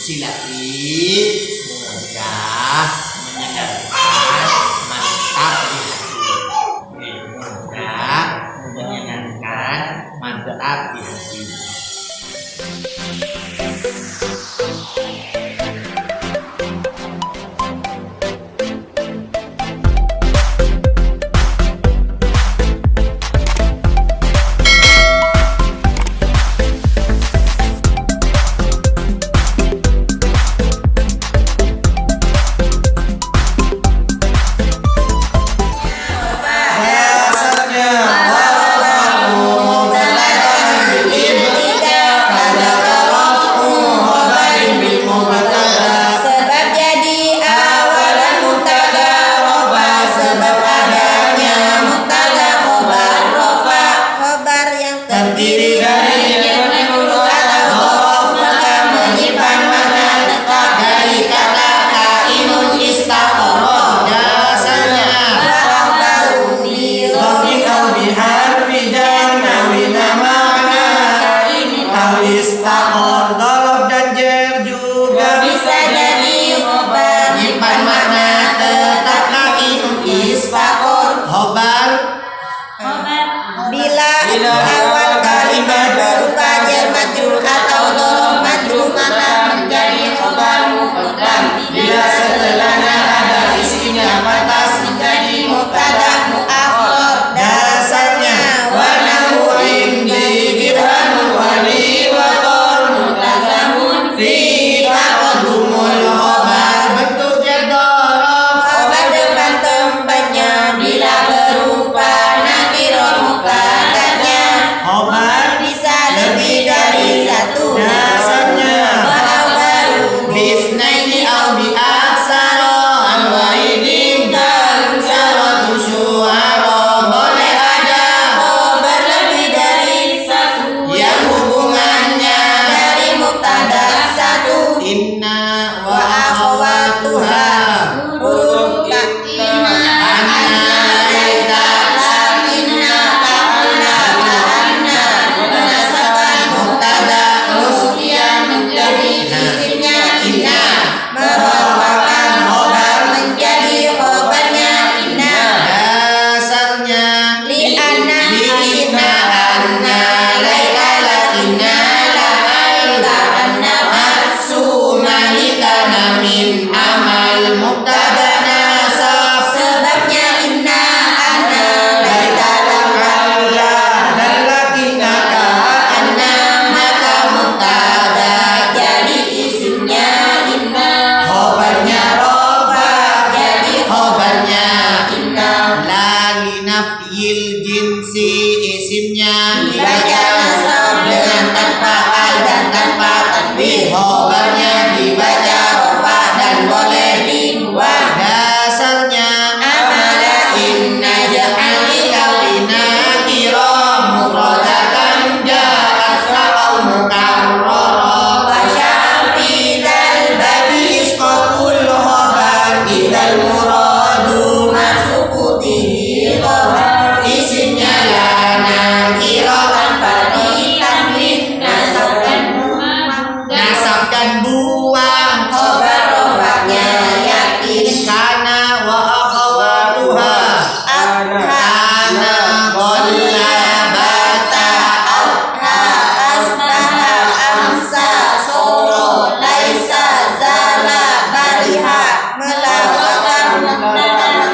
silati mudah menyenangkan mantap di hati. Mudah menyenangkan mantap di hati. Dolof dan jer juga bisa jadi khobar, nyimpan makna tetap kainun istaqor. Khobar bila awal kalimat berupa jar majrur atau dorof majrur maka menjadi khobar muqaddam. bila setelahnya ada isinya pantas menjadi mubtada muakhar. dasarnya wa nahu indi dirhamul wali wa qol Multazamun fi taqaddumul khobar. Bentuknya dorof khobar depan tempatnya bila berupa nakirah mubtadanya. khobar Bisa lebih dari satu. dasarnya Baru bisnaini au bi aksara al wahidin dan syaratu syuara. Boleh ada khobar lebih dari satu yang hubungannya dari mubtada satu. inna wa Wa akhawatuha huruf ka inna anna laita inna ta'ala anna menasabkan mubtada kemudian menjadi isimnya inna merupakan khobar menjadi khobarnya inna. dasarnya Li anna inna anna laita la inna la aita anna maksumani kana min amal mubtada nasab. sebabnya inna anna Laita lakalla dan lakinaka anna maka mubtada jadi isimnya inna. khobarnya rofa Jadi khobarnya inna la linafyil jinsi isimnya dibaca nasab dengan tanpa al dan tanpa tanwin. khobarnya dibaca rofa dan boleh dibuang. dasarnya Amala inna ja'ali kawina kira mufradatan ja'at ka'au mukarrara wa syafi dal babi isqatul khobar idal muradu masukutihi khobar. isimnya lana kira Tanpa ditanwin nasab dan buang khobar rofaknya yakin. kana wa akhawatuha ana qalla bata Ha asbaha amsa soro laisa zala bariha melakukan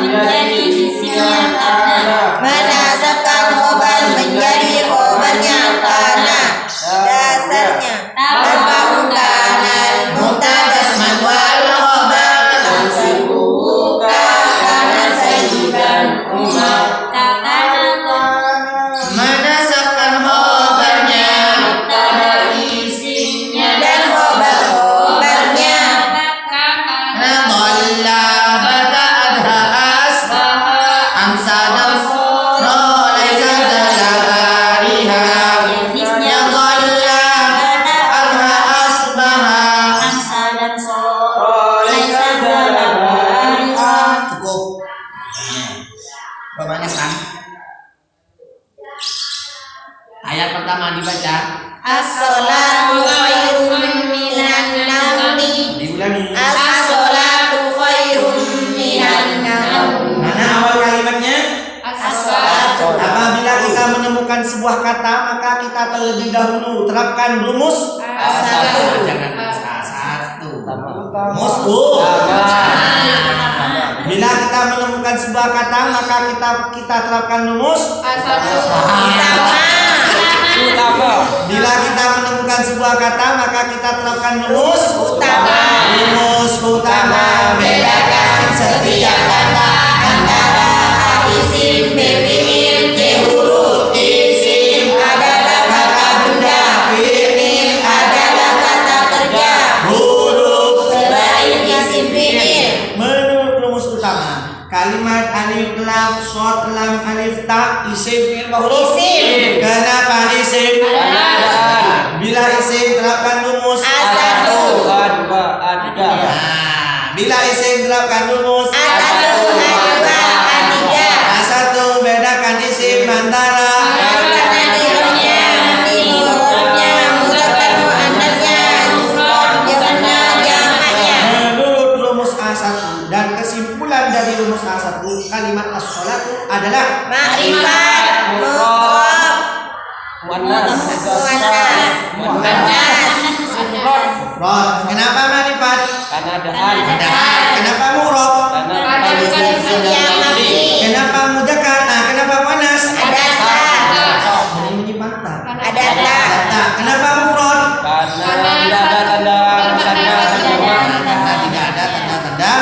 menjadi isimnya karena menasabkan khobar menjadi khobarnya karena dasarnya tanpa ungkaran sebuah kata, maka kita terlebih dahulu terapkan rumus Asatu. Jangan satu. rumus Bila kita menemukan sebuah kata, maka kita terapkan rumus Utama. Bila kita menemukan sebuah kata, maka kita terapkan rumus Utama. Rumus utama. Bedakan setiap kata antara isim, fi'il, huruf. Isim adalah kata benda, fi'il adalah kata kerja. Huruf Selain isim fi'il, menurut rumus utama, kalimat alif lam shad lam alif ta isim fi'il huruf. Isim. Kenapa isim? Bila isim terapkan rumus Asatu. Bila isim terapkan rumus Asatu, adua, adiga. Satu, bedakan isim antara Karena nilainya, hurufnya, muzakkar muannasnya, mufrad jamaknya, jamaknya. menurut rumus A1 dan kesimpulan dari rumus A1, kalimat as-sholatu adalah Ma'rifat, mudhaf, muannas, Rod. Kenapa ma'rifat? Karena Kenapa mu'rob? Kenapa mudakkar? Kenapa muannas? Ini menyimpan tak. Tak. Kenapa mufrad? Karena tidak ada tanda Karena tidak ada tanda-tanda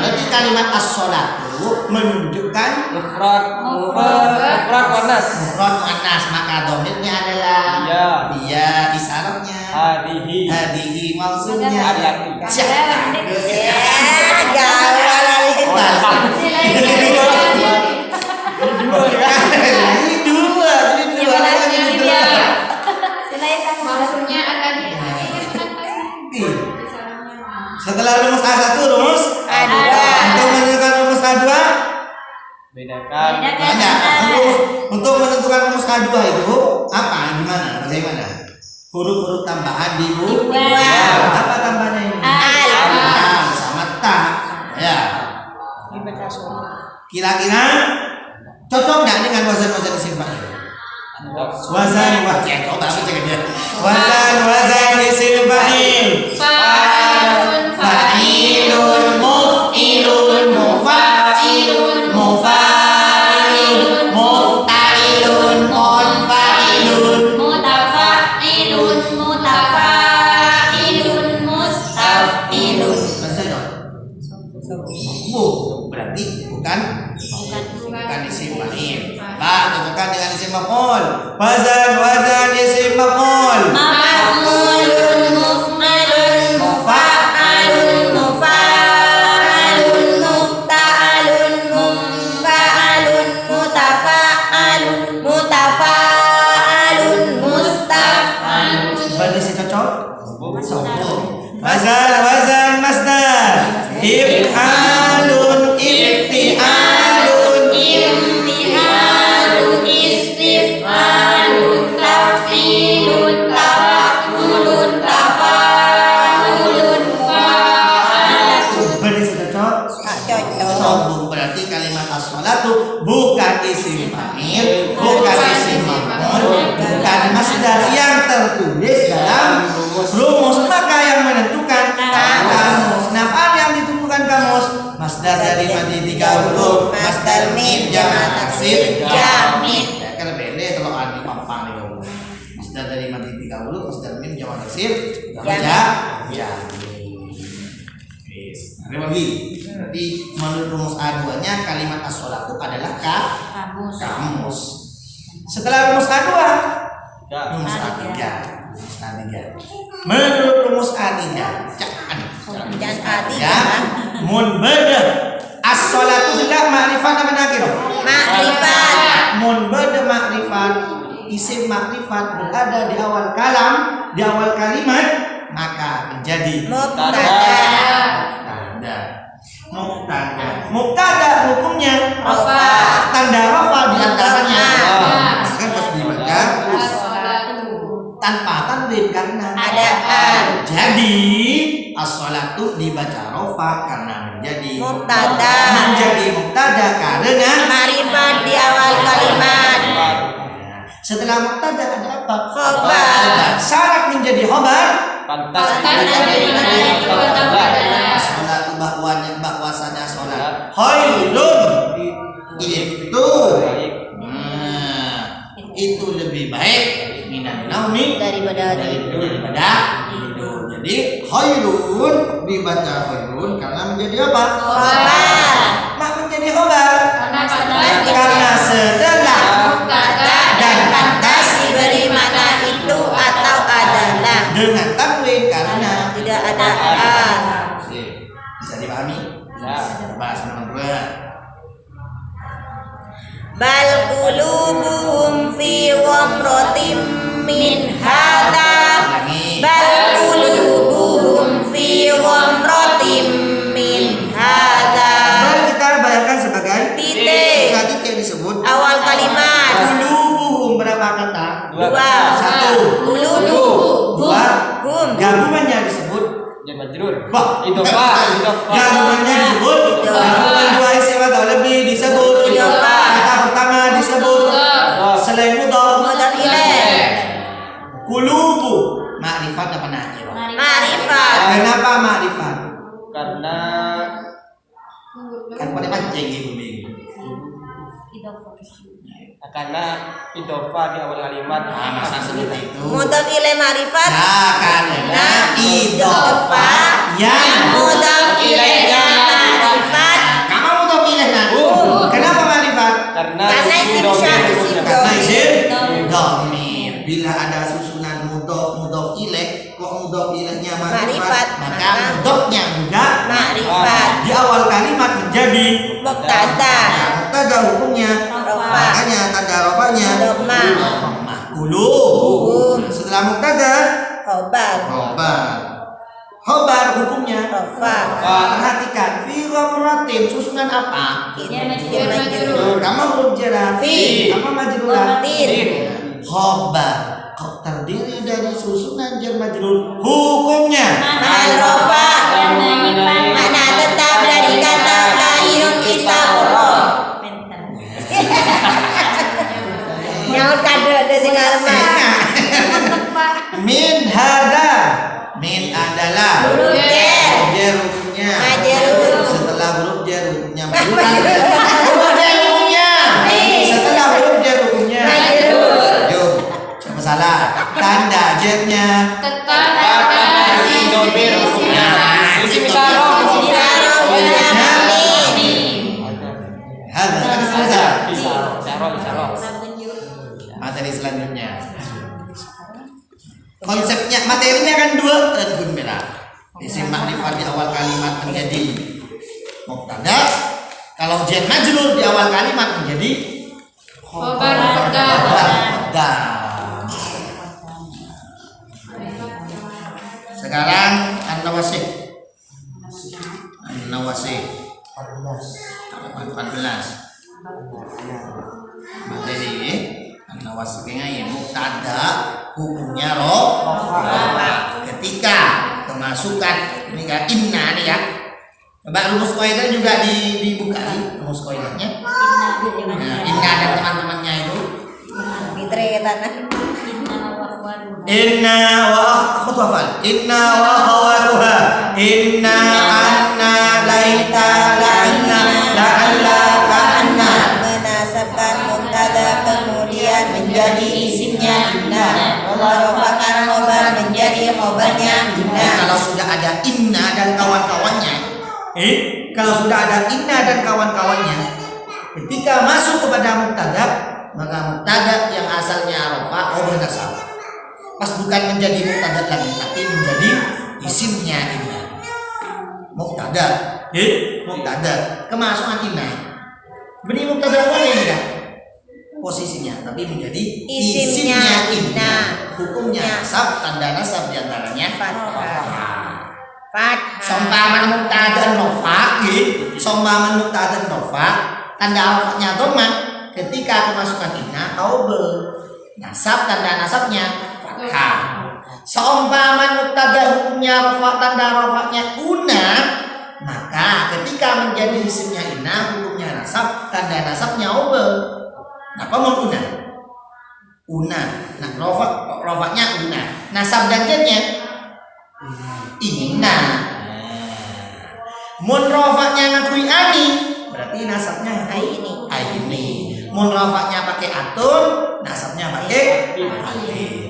berarti kalimat as-sholatu menunjukkan mufrad muannas. mufrad muannas, maka dhamirnya adalah iya, isyaratnya hadihi, maksudnya Setelah rumus A1, rumus untuk menentukan rumus A2 Bedakan untuk menentukan rumus A2 itu apa? Gimana? Bagaimana? Huruf-huruf tambahan di buku. Apa tambahnya ini? Al sama ta. Ya. Kira-kira cocok nggak dengan wazan-wazan isim fa'il? Wazan isim fa'il. Fa'ilun, muf'ilun, mufa'ilun, mufa'ilun, mufta'ilun, munfa'ilun. Berarti bukan isim fa'il. Pak, cocokkan dengan isim maf'ul. Wazan isim maf'ul. Berarti cocok? Wazan masdar. If'alun, ifti'alun, berarti cocok? Berarti kalimat as-sholatu bukan isim fa'il, bukan isim maf'ul, bukan masdar yang tertulis dalam rumus, maka yang menentukan kamus. Apa yang ditentukan kamus? Masdar dari mati 3 huruf, masdar mim jamak taksir jamid. Ya kan beda kalau ada pampang nih. Masdar dari mati 3 huruf, masdar mim jamak taksir jamid. Lagi. Berarti menurut rumus A2-nya kalimat as-sholatu adalah kamus. Setelah rumus A2, rumus A3. Menurut rumus A3, munbada as-sholatu adalah ma'rifat apa nakirah? Ma'rifat. Munbada ma'rifat, isim ma'rifat berada di awal kalam, di awal kalimat, maka menjadi mubtada hukumnya tanda rafa di antaranya kan harus dibaca tanpa tanwin karena ada an. jadi as-sholatu dibaca rafa karena menjadi Mubtada. karena Ma'rifat di awal kalimat. setelah mubtada ada apa? Khobar. Syarat menjadi khobar Pantas sholat bahwasanya sholat khairun itu itu lebih baik minan naumi Daripada tidur. Jadi khairun dibaca khairun karena menjadi apa? khobar. Mak menjadi khobar karena setelah Dan pantas diberi makna itu atau adalah. dengan tanwin karena Tidak ada an. bisa dipahami. Kita bahas nomor 2. Bal qulubuhum fi ghamratin min hadza. Bal qulubuhum fi ghamratin min hadza. Mari kita bayangkan sebagai Titik. jika titik disebut Awal kalimat. qulubuhum berapa kata? 2. Satu. Qulubu. 2. Hum. Gabungannya disebut Jar majrur. bah. Idhofah. Gabungannya disebut gabungan dua isim atau lebih disebut Idhofah. kata pertama disebut selain mudhaf Mudhaf ilaih. qulubu ma'rifat apa nakirah? Ma'rifat. Kenapa ma'rifat? Karena Kan pada pancing ibu Bing. karena idhofah di awal kalimat. Masa seperti itu. Mudhaf ilaih ma'rifat. Nah, karena idhofah yang Mudhaf ilaihnya ma'rifat. kamu mudhaf ilaihnya. Kenapa ma'rifat? Karena Isim Karena dhamir. isim dhamir. Bila ada susunan mudhaf ilaih, kok mudhaf ilaihnya ma'rifat, Ma'rifat. maka mudhafnya juga Ma'rifat. di awal kalimat menjadi Mubtada. mubtada hukumnya. Rafa. Makanya tanda rafanya Dhamma. Qulub. Setelah mubtada Khobar. khobar hukumnya. Rafa. Perhatikan fi ghamratin susunan apa? Jar majrur. Kamu huruf jar. Fi. Kamu majrur. Tin. Khobar kok terdiri dari susunan jar majrur hukumnya Al rafa. Mana tetap dari kata kainun istaqra. Nyaut kado ada sing ngareman. min hada min adalah Huruf jar. jar hukumnya Majrur. setelah huruf jar hukumnya huruf jar hukumnya setelah huruf jar hukumnya Majrur. yuk siapa salah tanda jarnya idhofir hukumnya. Isim isyarah. Isyarah bila mim. hada kan selesai Isyarah. materi selanjutnya konsepnya materinya kan dua gun merah isim makrifat di awal kalimat menjadi mubtada kalau jar majrur di awal kalimat menjadi Khobar mubtada. Sekarang an-nawasih halaman 14 materi an-nawasih pengen mubtada hukumnya rafa ketika kemasukan ini kan inna nih ya. Coba rumus kaidah juga dibuka nih rumus kaidahnya. Nah, inna dan teman-temannya itu Fitri tanah. inna wa akhwatuha inna wa akhwatuha inna anna laita la'anna la'alla ka'anna Menasabkan mubtada kemudian menjadi isimnya inna. Rafa karena khobar menjadi khobarnya inna. kalau sudah ada inna dan kawan-kawannya kalau sudah ada inna dan kawan-kawannya ketika masuk kepada mubtada maka mubtada yang asalnya rafa bernasab pas bukan menjadi mubtada lagi tapi menjadi isimnya inna mubtada mubtada kemasukan inna beri mubtada awal ini kan posisinya tapi menjadi Isimnya inna. hukumnya nasab tanda nasab diantaranya Fathah. sompaman mubtada rafa sompaman mubtada rafa tanda alfatnya dhamma ketika kemasukan inna au be nasab tanda nasabnya fathah seumpaman mubtada hukumnya rafa tanda rafanya una maka Nah, ketika menjadi isimnya inna, hukumnya nasab, tanda nasabnya obe. Napa mau una? Una. Nah, rofaknya una. Nasab dan jadinya inna. Mun rofaknya ngakui ani, berarti nasabnya aini. Mun rofaknya pakai atun, nasabnya pakai alif.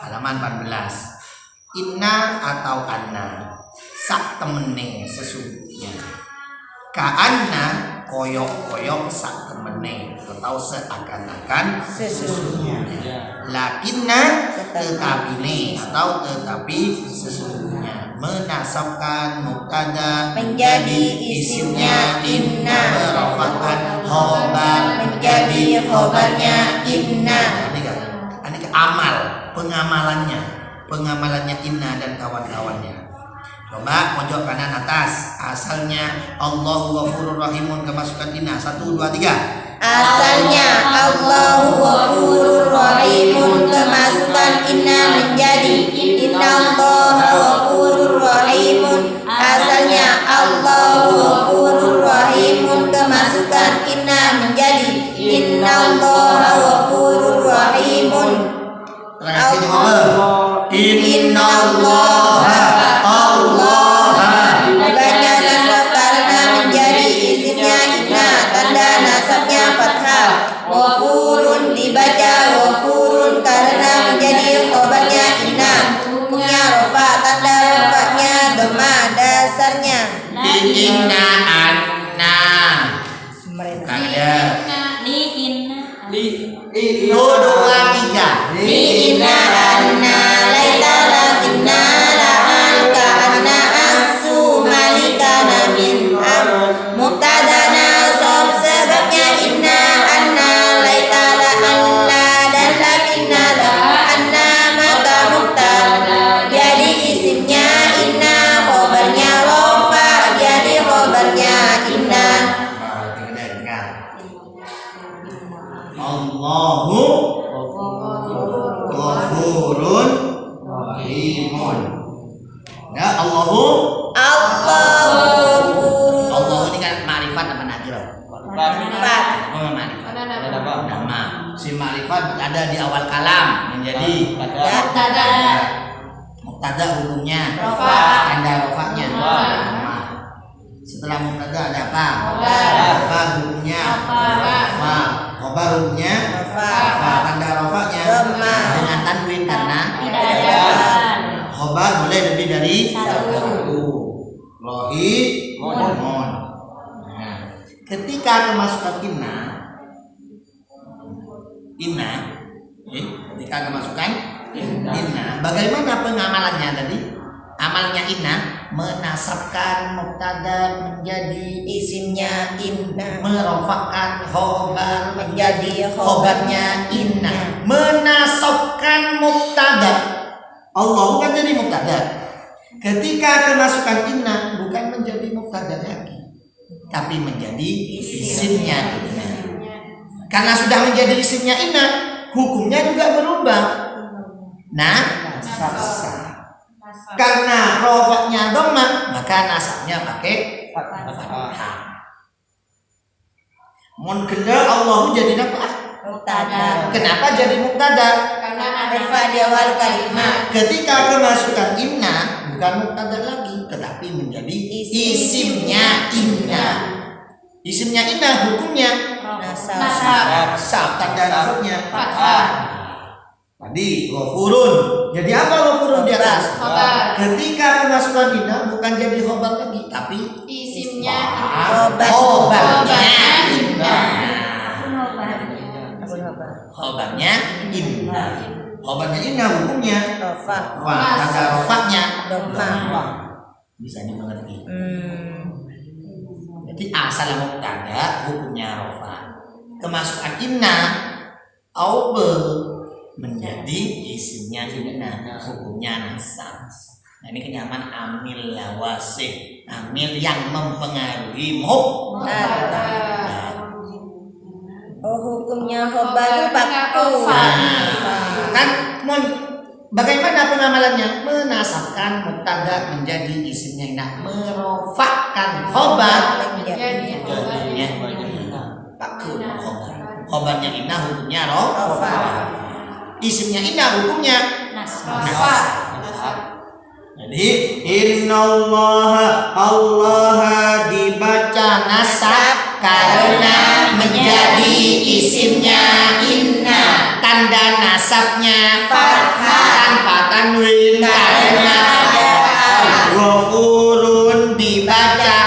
Halaman 14. Inna atau anna sak temene sesungguhnya. Ka'anna koyok-koyok sak temene atau seakan-akan sesungguhnya. Lakinna tetapine atau tetapi sesungguhnya. Menasabkan mubtada menjadi isimnya inna, merofakkan khobar menjadi khobarnya inna. Ini amal pengamalannya inna dan kawan-kawannya. Coba pojok kanan atas, asalnya Allahu Ghafurur Rahimun kemasukan inna. 1, 2, 3. Asalnya Allahu Ghafurur Rahimun kemasukan inna menjadi innallaha ghafurur rahimun. Asalnya Allahu Ghafurur Rahimun kemasukan inna menjadi innallaha ghafurur rahimun. Innallaha Mubanya nasab karena menjadi isimnya inna, tanda nasabnya fathah. Ghafurun dibaca ghafurun karena menjadi khobarnya inna, hukumnya rofa, tanda rofanya dhamma dasarnya. Inna anna kada Ni inna anna laita lakinna lahan ka anna asu malikana min mubtada nasab sebabnya inna anna laita la anna dan lakinna la anna maka mubtada jadi isimnya inna, khobarnya rofa jadi khobarnya inna. Allahu Ghafurun Rahimun. Ya, Allahu Ghafurun. Allah ini kan ma'rifat apa nakirah? Ma'rifat. Oh, ma'rifat. Nama. Si ma'rifat ada di awal kalam menjadi Mubtada. Mubtada hukumnya Rofa. tanda rofanya nama. Setelah mubtada ada apa? Khobar. Apa hukumnya? Rofa. Khobar hukumnya Rofa. tanda rofanya Dhamma. dengan tanwin karena Tidak ada. khobar boleh lebih dari Satu. Rohimun. Nah, ketika kemasukan inna, ketika kemasukan inna, bagaimana pengamalannya tadi? Amalnya inna menasabkan mubtada menjadi Isimnya inna, merofakkan khobar menjadi khobarnya inna, menasabkan mubtada. Allah kan jadi mubtada. Ketika kemasukan inna bukan menjadi mubtada lagi, tapi menjadi isimnya inna. Karena sudah menjadi isimnya inna, hukumnya juga berubah. Nah, karena rofaknya dhamma, maka nasabnya pakai fathah. Mun kena Allah jadi apa? mubtada. Kenapa jadi mubtada? Karena rifa di awal kalimat. Ketika kemasukan inna bukan mubtada lagi, tetapi menjadi isimnya inna. Isimnya inna hukumnya nasab, tanda nasabnya fathah. Tadi ghafurun. Jadi apa ghafurun di atas? Khobar. Ketika kemasukan inna bukan jadi khobar lagi, tapi Isimnya khobarnya inna. Khobarnya inna. Khobarnya inna hukumnya rofa. wah, tanda rofaknya Dhamma. bisa dimengerti. Jadi asal mubtada hukumnya rofa. Kemasukan inna au menjadi isimnya inna, hukumnya nasab. Nah, ini kenyaman amil lawasih, amil yang mempengaruhi mubtada. Oh, hukumnya khobar itu pakai Kan mon Bagaimana pengamalannya? Menasabkan mubtada menjadi isimnya inna, merofakkan khobar menjadi takut khobarnya inna hukumnya rofa, isimnya inna hukumnya nasab. Jadi innallaha Allah dibaca nasab karena menjadi isimnya inna, tanda nasabnya fathah tanpa tanwin karena ghafurun dibaca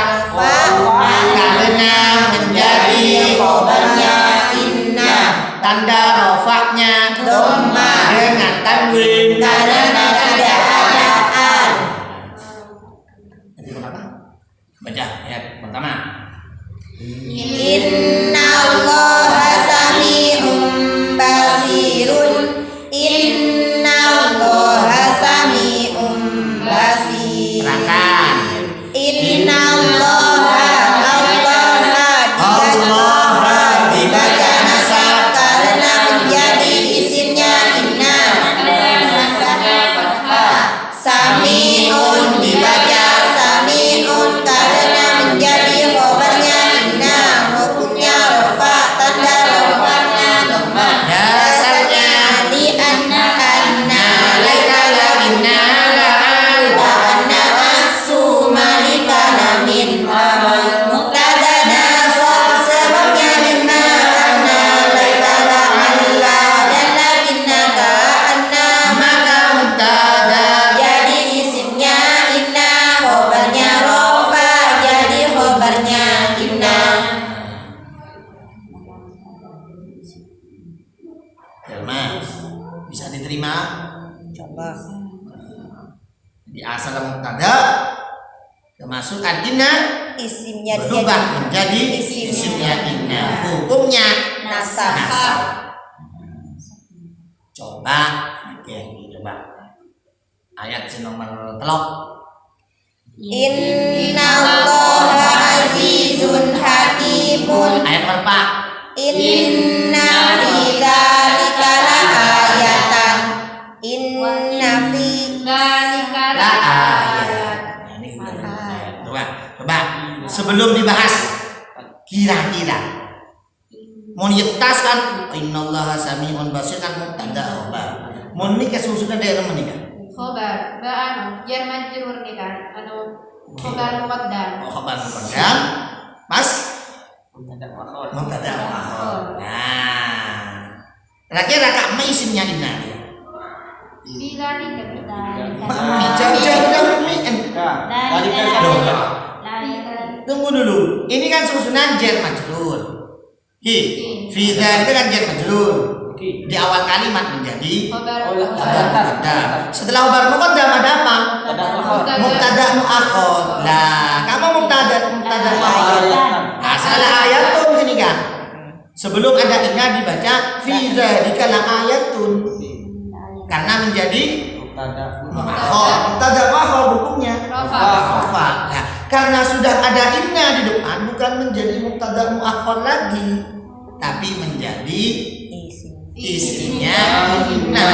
karena menjadi khobarnya inna, tanda rofaknya dhamma dengan tanwin karena tidak ada al. Jadi kenapa? Baca ayat pertama. Innallaha sami'un basirun. Innallaha sami'un basir. Terangkan. Innallaha Allah dibaca nasab karena menjadi isimnya inna, sami'un dibaca sami'un karena menjadi khobarnya inna, hukumnya rofa, tanda rofanya dhamma. Dasarnya Di anna laika inna la'al wa anna asu malikana min amal mubtada nasab sebabnya inna anna laika la'alla dan lakinna ka anna maka mubtada jadi isimnya inna, khobarnya rofa jadi khobarnya inna. Jelma bisa diterima. Coba. Di asal mubtada kemasukan inna Isimnya berubah jadi menjadi isimnya inna, hukumnya nasab. Coba oke, coba ayat nomor telok. Innallaha azizun hakimun. Ayat berapa? Inna fi dzalika laayatan. Inna fi dzalika laayatan. Ini udah. Coba sebelum dibahas kira-kira mau nyetas kan innallaha sami'un basir kan mubtada khobar. Mau nikah susunan daerah menikah. Khobar, anu, jar majrur nih kan, anu khobar muqaddam. Khobar muqaddam pas Mubtada akhir. mubtada akhir. Nah, kira-kira kak isimnya inna. Bila nih Jangan Tunggu dulu. Ini kan susunan jar majrur. Fi dzalika kan jar majrur. Di awal kalimat menjadi khobar muqaddam. Setelah khobar muqaddam ada apa? Mubtada muakhir. Lah, kamu mubtada muakhir. Nah, salah ayatun ini kan. Sebelum ada inna dibaca fi dzalika la ayatun. Karena menjadi muakhir. Mubtada muakhir hukumnya rofa. Nah, karena sudah ada inna di depan bukan menjadi mubtada muakhir lagi, tapi menjadi isimnya inna.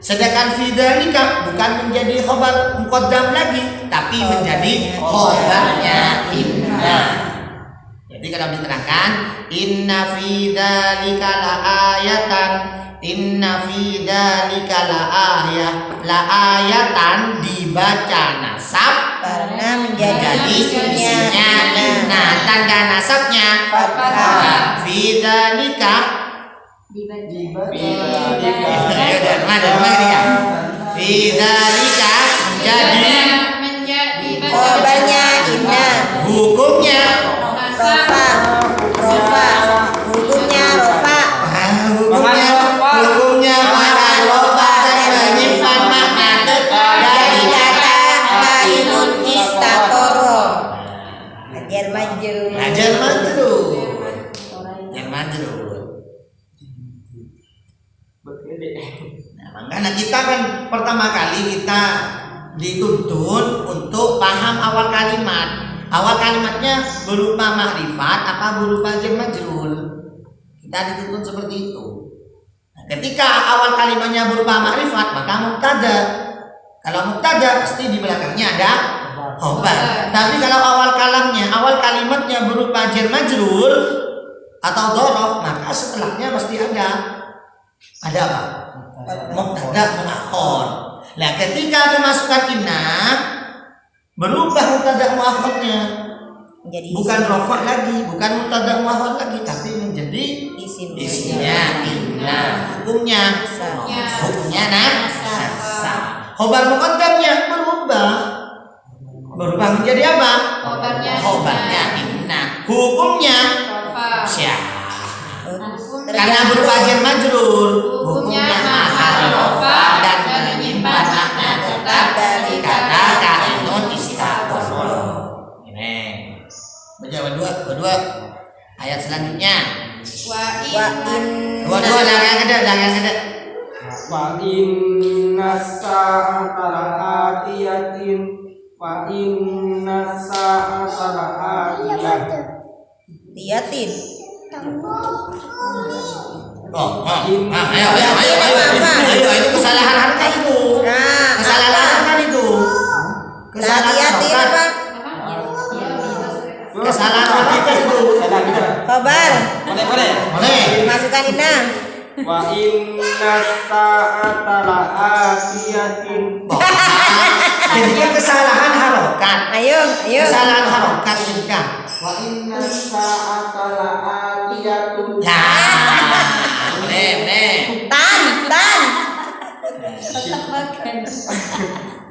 Sedangkan fi dzalika bukan menjadi khobar muqaddam lagi, tapi menjadi khobarnya inna. Jadi kalau diterangkan inna fi dzalika la ayatan, inna fi dzalika la ayah, la ayatan dibaca nasab karena menjadi isimnya inna, tanda nasabnya fathah. Fi dzalika fi dzalika menjadi khobarnya inna, hukumnya rofa, hukumnya rofa. hukumnya pada rofa dan menyimpan makna tetap dari Kata kainun istaqoro. Ajar majrur. jar majrur. Jar majrur. Nah, makanya kita kan pertama kali kita dituntun untuk paham awal kalimat. Awal kalimatnya berupa makrifat apa berupa jar majrur. Kita dituntun seperti itu. Nah, Ketika awal kalimatnya berupa ma'rifat, maka mubtada. Kalau mubtada pasti di belakangnya ada khobar. Tapi kalau awal kalimatnya berupa jar majrur atau dhorof, maka setelahnya pasti ada apa? Mubtada muakhir. Nah, ketika kemasukan inna berubah mubtada muakhirnya, bukan rafa lagi, bukan mubtada muakhir lagi, tapi menjadi isimnya inna. Hukumnya nasa. Khobar muqaddamnya berubah menjadi apa? Khobarnya inna. Hukumnya karena berupa jar majrur, hukumnya mahal rafa dan menyimpan makna tetap dari kata kainun istaqor. Ini kedua ayat selanjutnya. Dua yang ada. Wa inna sa'ata la'atiyatin wa inna sa'ata la'atiyatin. Ayo, itu kesalahan harkat itu. Kesalahan harkat itu. Kesalahan harkat itu. Khobar. Boleh. Masukkan inna. Wa inna sa'ata la'atiyatin. Jadi kesalahan harokat. Ayo. Kesalahan harokat kan. Wa inna sa'ata la'atiyatun. Boleh. Tan.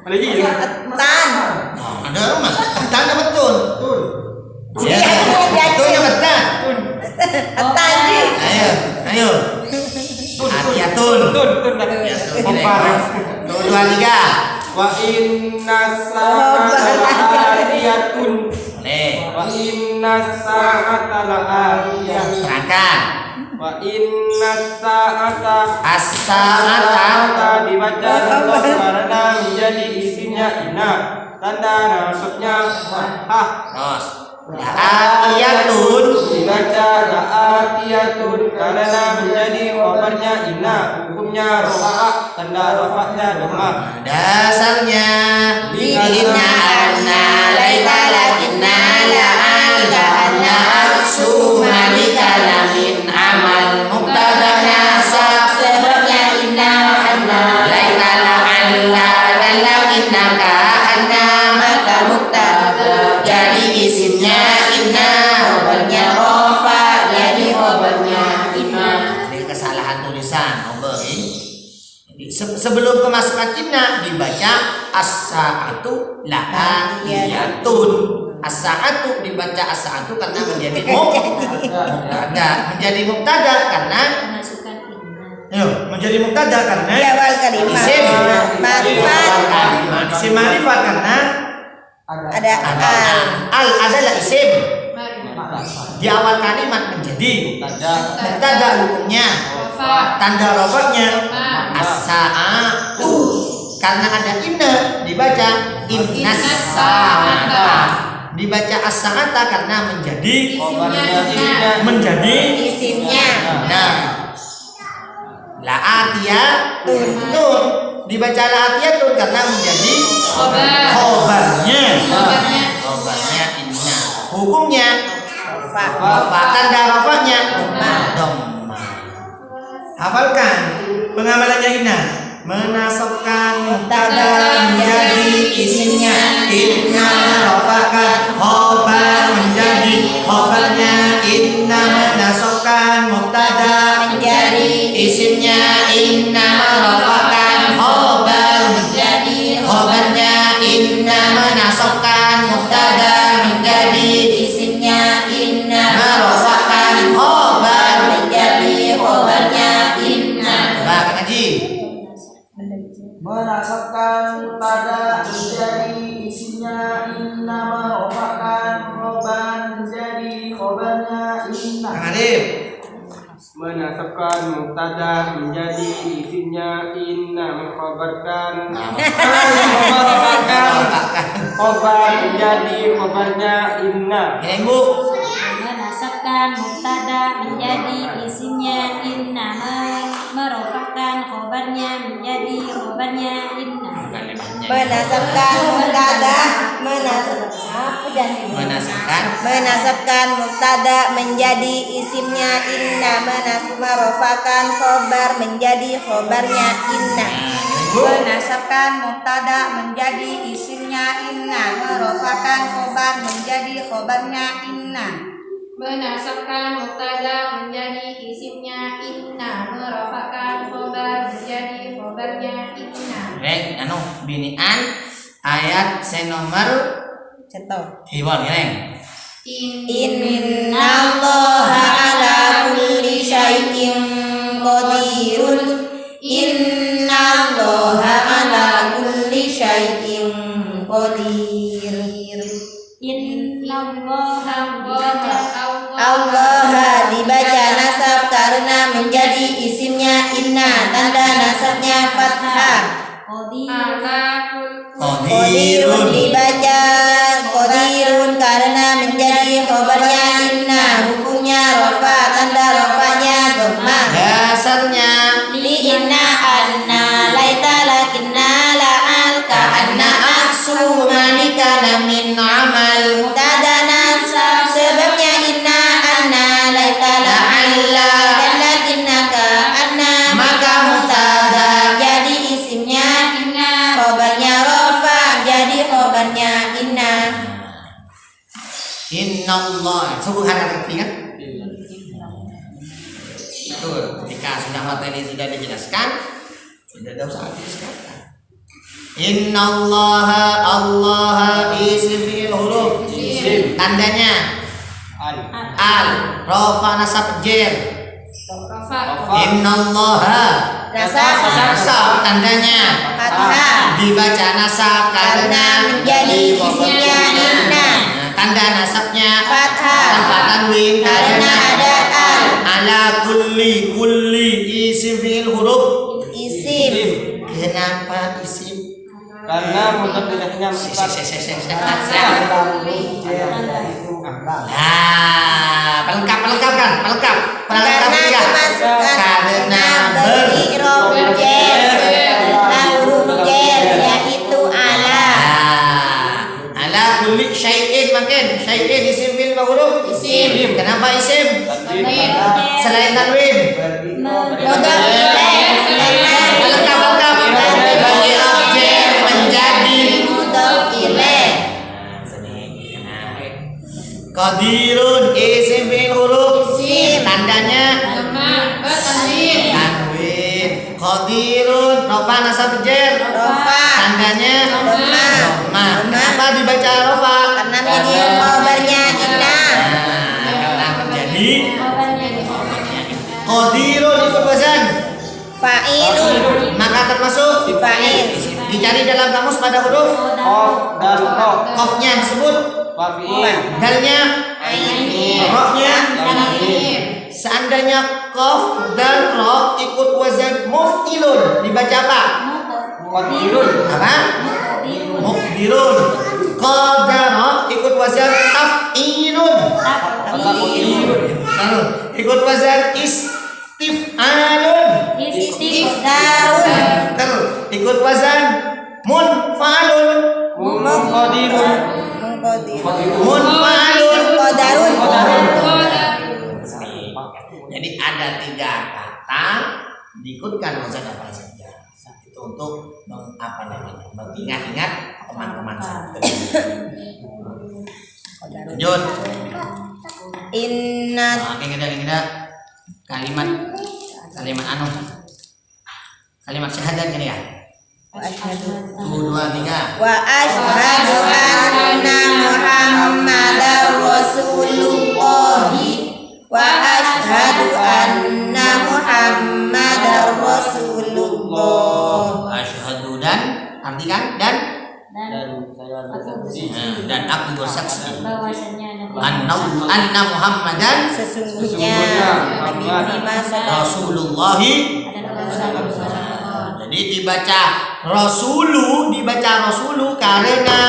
Lagi. Tan. Ada rumah. Tanda betul. Iya. Betul yang betul. Tanji. Ayo. Atiyatun. Kompar. 2, 3. Wa inna sa'ata la'atiyatun. Boleh. Wa inna sa'ata la'atiyatun. Terangkan. Wa inna sa'ata As-sa'ata dibaca nasab karena menjadi isinya inna. Tanda nasabnya fathah. terus la'atiyatun Dibaca la'atiyatun karena menjadi khabarnya inna. Hukumnya rafa'ah. Tanda rafa'nya dhammah. dasarnya inna anna laita lakinna la'alla anna aksu malikalamin amal mubtada nasab Sebabnya inna anna laita la'alla dan lakinna ka anna maka mubtada jadi isimnya inna khobarnya rofa jadi khobarnya inna. Ini kesalahan tulisan sebelum kemasukan inna dibaca as-sa'atu la'atiyatun. As-sa'atu dibaca as-sa'atu karena menjadi mubtada. Menjadi mubtada karena menjadi mubtada karena di awal kalimat. isim Ma'rifat. isim ma'rifat karena Ada al adalah isim di awal kalimat menjadi mubtada. Hukumnya tanda rofanya as-sa'atu karena ada inna dibaca innas sa'ata. Dibaca as-sa'ata karena menjadi isimnya. nah la'atiyatun dibaca la'atiyatun karena menjadi khobarnya inna. Hukumnya tanda rofanya dhammah. Hafalkan pengamalannya inna. Menasabkan mubtada menjadi isimnya inna, rafakan khobar menjadi khobarnya inna. Menasabkan mubtada menjadi isimnya inna, rafakan khobar menjadi khobarnya inna. Menasabkan mubtada menjadi isimnya inna, rafakan khobar menjadi khobarnya inna. Coba Kang Haji. Menasabkan mubtada menjadi isinya inna, merofakan khobar menjadi khobarnya inna. Kang Adib. Menasabkan mubtada menjadi isinya inna, mengkhabarkan khobar menjadi khobarnya inna. Ini Bu. Menasabkan mubtada menjadi isinya inna, merofakan khobarnya menjadi khobarnya inna. Kalimatnya. Menasabkan mubtada menasabkan mubtada menjadi isimnya inna, merofakan khobar menjadi khobarnya inna. Menasabkan mubtada menjadi isimnya inna, merofakan khobar menjadi khobarnya inna. Menasabkan mubtada menjadi isimnya inna, merofakan khobar menjadi khobarnya inna. Reng, binian ayat senomor Contoh. hiwal reng. Innallaha ala kulli syai'in qadirun. Innallaha ala kulli syai'in qadir. Allah dibaca nasab karena menjadi isimnya inna, tanda nasabnya fathah. Qadirun dibaca qadirun karena menjadi khobarnya inna, hukumnya rofa, tanda rofanya dhammah. Dasarnya Li inna anna laita lakinna la'al ka anna aksu malikana min amal. Mubtada nasab sebabnya inna anna laita la'alla dan lakinna ka anna, maka mubtada jadi isimnya inna, khobarnya rofa jadi khobarnya inna. Innallah, sungguh harap ingat. Itu ketika sudah materi sudah dijelaskan, sudah tidak usah dijelaskan. Innallaha Allah isim fi'il huruf. Isim. Tandanya Al. al, rofa nasab jer. Rofa. Innallaha nasab tandanya Fathah dibaca nasab karena menjadi isimnya inna, tanda nasabnya fathah tanpa tanwin karena ada al. ala kulli isim fi'il huruf. Isim Kenapa isim? Karena mutadilahnya pelengkap karena dimasukkan karena berirob jer huruf jer yaitu ala. Ala kulli syai'in makin syai'in isim fi'il huruf. Isim. Kenapa isim? Tanwin. Selain tanwin. Mudhof ilaih Pelengkap bagi objek menjadi mudhof ilaih. Qadirun isim fi'il huruf. Isim. Tandanya Dhamma. Tanwin. tanwin. Qadirun rofa nasab jer. Rofa Tandanya dhammah. dhammah. Kenapa dibaca rofa? Karena menjadi khobarnya inna. Karena menjadi qadirun ikut wazan. Fa'ilun Maka termasuk fa'il. dicari dalam kamus pada huruf Qaf dan Qa. qafnya disebut, Fafi'il. dalnya, Ain. roknya. Tanwin. Seandainya qaf dan ro ikut wazan muf'ilun dibaca apa? Qadirun. Apa? Muqdirun. Qadara ikut wazan taf'ilun. Lalu ikut wazan istif'alun. Istifdarun. Terus ikut wazan munfa'alun. Qadirun. Munfa'alun. Qadarun. Jadi ada 3 kata diikutkan wazan apa saja. Itu untuk mengingat-ingat teman-teman saya. Lanjut. Inna Kita kalimat syahadat kan ya. wa asyhadu 1, 2, 3. anna Muhammadar Rasulullah. Wa asyhadu anna Muhammadar Rasulullah. Asyhadu dan artikan dan aku bersaksi anna Muhammadan Sesungguhnya Nabi Muhammad Rasulullah. Jadi dibaca rasulu karena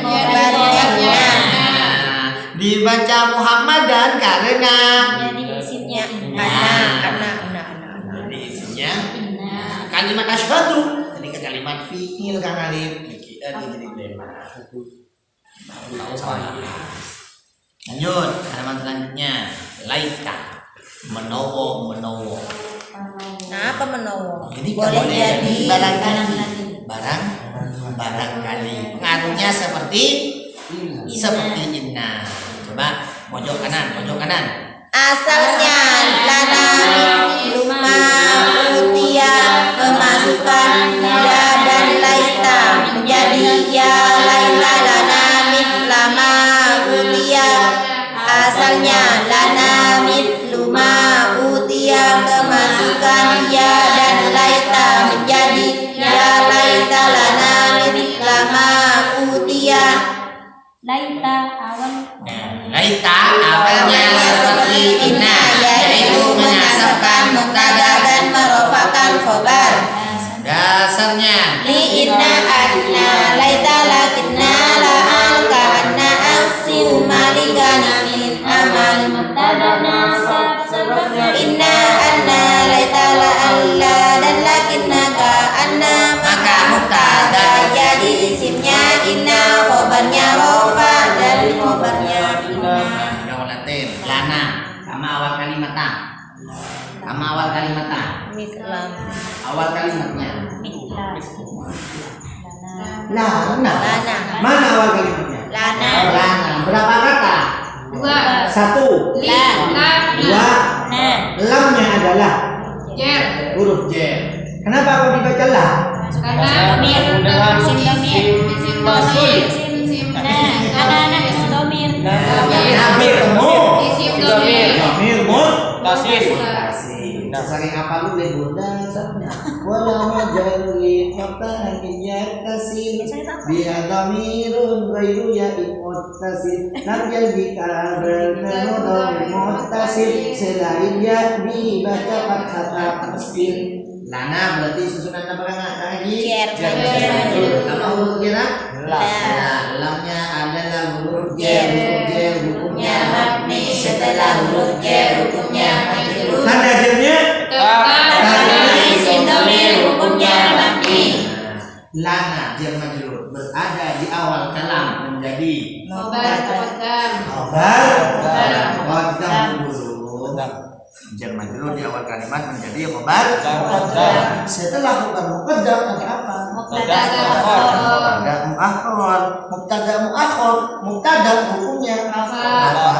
Khobarnya. dibaca Muhammadan karena jadi isimnya Nah. ana. jadi isinya kalimat asyhadu ketika kalimat fiil kang alif jadi lema. Lanjut halaman selanjutnya. Laita menowo. Nah, apa menowo? Jadi Boleh jadi barangkali. Pengaruhnya seperti inna. Coba pojok kanan. Asalnya lana luma utia kemasukan ya dan laita menjadi ya laita lana lama utia. Asalnya lana luma utia kemasukan ya dan laita menjadi ya laita lana lama utia. Laita awalnya seperti inna, yaitu menasabkan mubtada dan merofakan khobar. Dasarnya Li inna anna laita lakinna la alka anna aksiu malikana min amal mubtada nasab sebabnya inna anna laita la alla dan lakinna ka anna maka mubtada jadi isimnya inna khobarnya rofa dari khobarnya inna. lana sama awal kalimatnya. Mislam Awal kalimatnya. lana Mana awal kalimatnya? lana Berapa kata? 2 1. la 2. na Lamnya adalah Jer. huruf J. Kenapa kau dibaca lah? Karena dengan isim masul. anak-anak domir Domir temu. Isim domir. Domir Tasis. Sering apa lu bunda sabnya wala majali mata hanya tasil biha damirun ghairu ya muttasil lam yalbika bernamu muttasil selain ya dibaca fathah tasfir. Lana berarti susunan apa lagi? Jer. Apa huruf kira? La. Lamnya adalah huruf Jer. Huruf Jer hukumnya mabni setelah huruf Jer hukumnya majrur. Tanda jernya Isim domir hukumnya mabni. Lana jar majrur berada di awal kalam menjadi Khobar muqaddam. Qaddam dulu. Jar majrur di awal kalimat menjadi khobar. Setelah khobar muqaddam ada apa? Mubtada Mubtada muakhar. Mubtada hukumnya Rafa.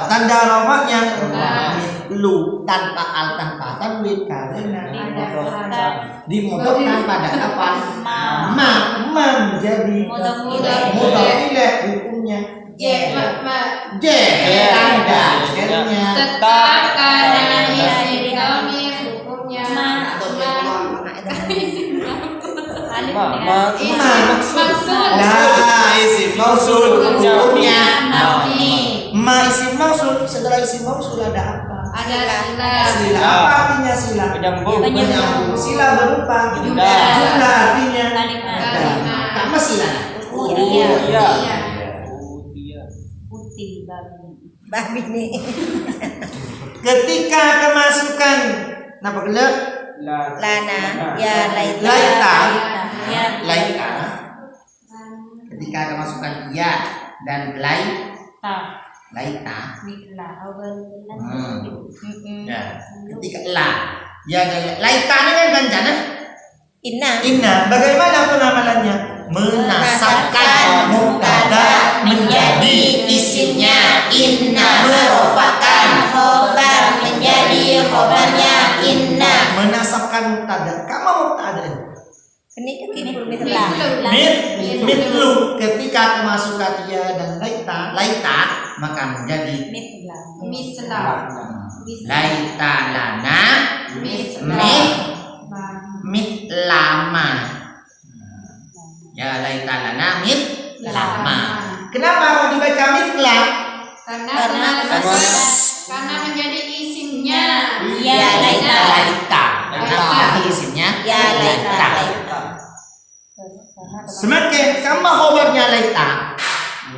tanda rafa'nya Nah. lu tanpa al tanpa tanwin karena dimudahkan pada apa? Menjadi Mudhaf mudhaf ilaih hukumnya J. J tanda jernya Tetap karena isim domir hukumnya maksud. nah isim mausul hukumnya Mabni. isim mausul. Setelah isim mausul ada apa? Ada sila. Sila. Apa artinya sila? Penyambung. Penyambung. Sila berupa Jumlah. Jumlah artinya Kalimat. Sama sila. Iya. Iya. Putih babi nih. Ketika kemasukan apa gelap? Lana ya laita Laita. ya Laita. Ketika kemasukan ya dan laita. Ya. Ketika la ya dan laita ini kan ganjaran inna. Bagaimana pengamalannya? Menasabkan mubtada menjadi isimnya inna, merofakan khobar menjadi khobarnya inna. menasabkan mubtada. Kamu mubtada Ini mitlah. mitlu ketika kemasukan ya dan laita maka menjadi Mislah. laita lana mitlama. Ya laita lana mitlama. Kenapa kau dibaca mitla? Karena menjadi isimnya. Ya laita. Laita isimnya Ya laita. Semakin sama khobarnya laita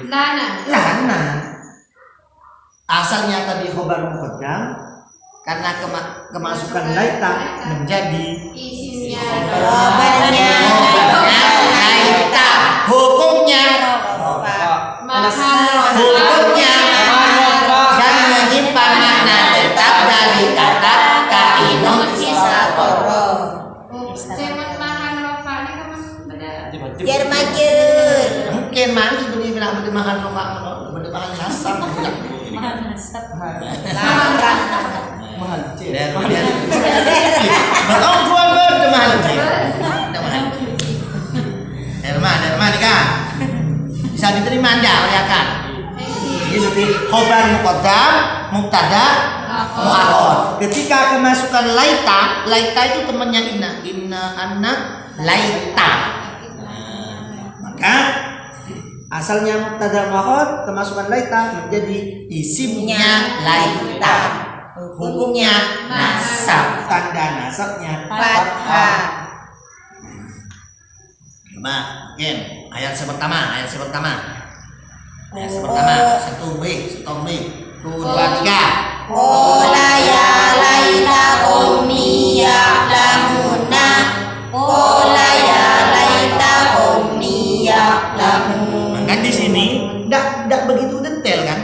Lana. lana. Asalnya tadi khobar muqaddam Karena kemasukan laita menjadi Isinya Khobarnya laita. Hukumnya hukumnya dan menyimpan makna tetap dari kata kainun isaqoro. Semen mahan rofanya kamu beda. Jar majur. Mungkin mana sebenarnya bilang bermahan rofa bermahan nasab. Dan berongkuan bermahan Derma nih kan bisa diterima anda oleh akal. Ini berarti khobar muqaddam mubtada muakhar. Ketika kemasukan laita itu temannya inna anna laita. Maka asalnya mubtada muakhar kemasukan laita menjadi isimnya laita. Hukumnya nasab, tanda nasabnya Fathah. Mungkin ayat pertama. Satu B. 1, 2, 3. Qala ya laita qaumi ya'lamuna. Qala ya laita qaumi ya'lamuna. Kan di sini enggak begitu detail kan?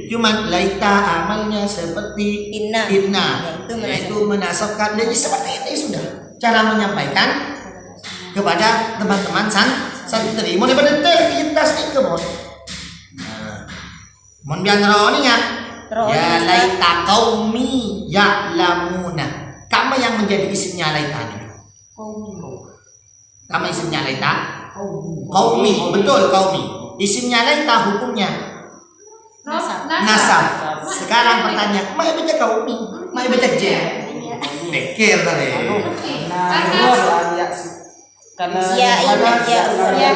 Cuman laita amalnya seperti Inna. Yaitu menasabkan. Jadi seperti itu sudah cara menyampaikan kepada teman-teman santri. Mau detail kita sedikit mon. Mon biang roninya. Ya laita qaumi ya'lamuna. Kamu yang menjadi isimnya laita ini. Kamu isimnya laita? Qaumi, betul qaumi. Isimnya laita hukumnya nasab. Sekarang pertanyaan, mai baca qaumi, mai baca je. Dekir tadi. Karena Ya,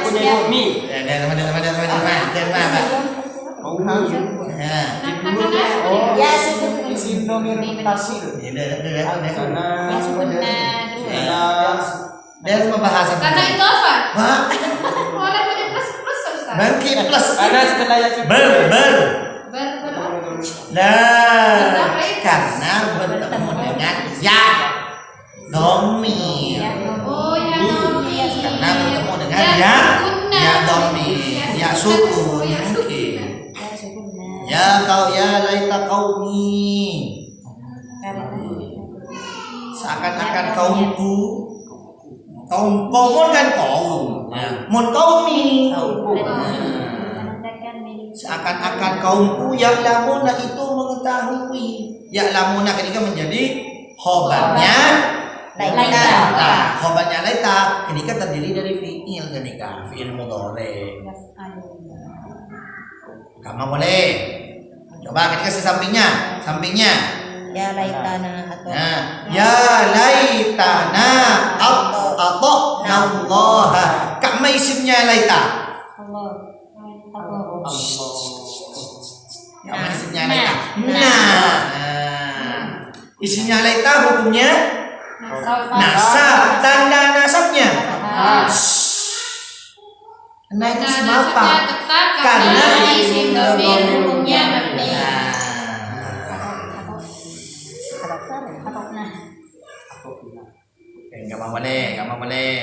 punya bumi. Ya sukun. Isim domir mutasil. Dan pembahasan. Karena itu apa? Wah, Boleh punya plus Ustaz. bangki plus. Karena setelah yang Ber. Nah, Berapa itu? karena bertemu dengan ya domir. Oh ya domir. Karena bertemu dengan ya domir, ya sukun. Ya kau ya laita qaumi. Seakan-akan kaumku. Kaum kan kaum. Mun qaumi. Seakan-akan kaumku yang lamuna itu mengetahui. Ya lamuna ketika menjadi khobarnya Laita. Nah, khobarnya laita ini kan terdiri dari fiil ketika fiil mudhari. Kamu boleh coba ketika sampingnya Ya laitana atau nah, ya laitana ata'nallaha. Kamu isimnya laita. Kamu isimnya laita. Nah, isimnya laita hukumnya nasab. Tanda nasabnya nah itu isim apa? Karena isim domir hukumnya mabni. Enggak boleh.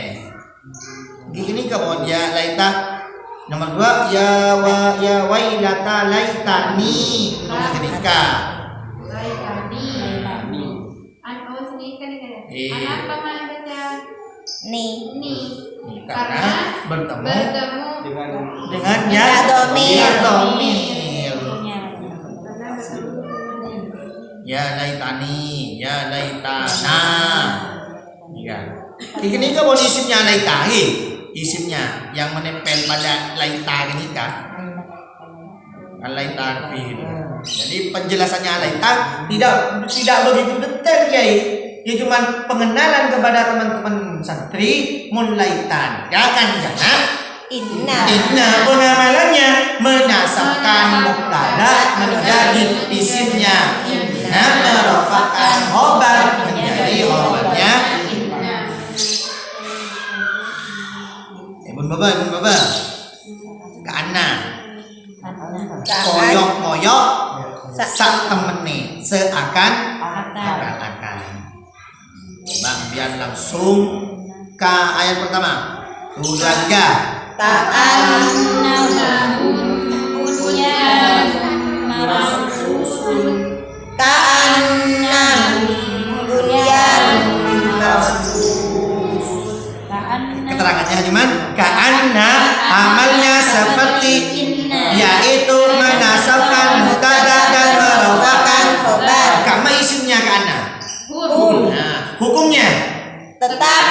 Gini kamu ya laita. Nomor 2 ya wailata laitani. Nomor ketiga. Laitani. Oh sini kan ya. Anak apa mana baca? nih. Karena bertemu dengan Ya domir. Ya laitani, ya laitana. Iya. Ini kan boleh isimnya laitahi. Isimnya yang menempel pada laita ini kan. Laita ini. Jadi penjelasannya laita tidak begitu detail ya. Ya cuma pengenalan kepada teman-teman santri mun laitan. Ya kan jangan. Inna. Pengamalannya menasabkan mubtada menjadi isimnya. Inna merofakkan khobar menjadi khobarnya. Ibn Baba. Karena koyok sak temene seakan akal. Coba biar langsung ke ayat pertama. 2, 3. Ka'annahum bunyanun marsus. Keterangannya cuman ka'anna amalnya seperti, yaitu menasabkan mubtada dan merofakkan khobar. Kama isimnya ka'anna. Nah, hukumnya Tetap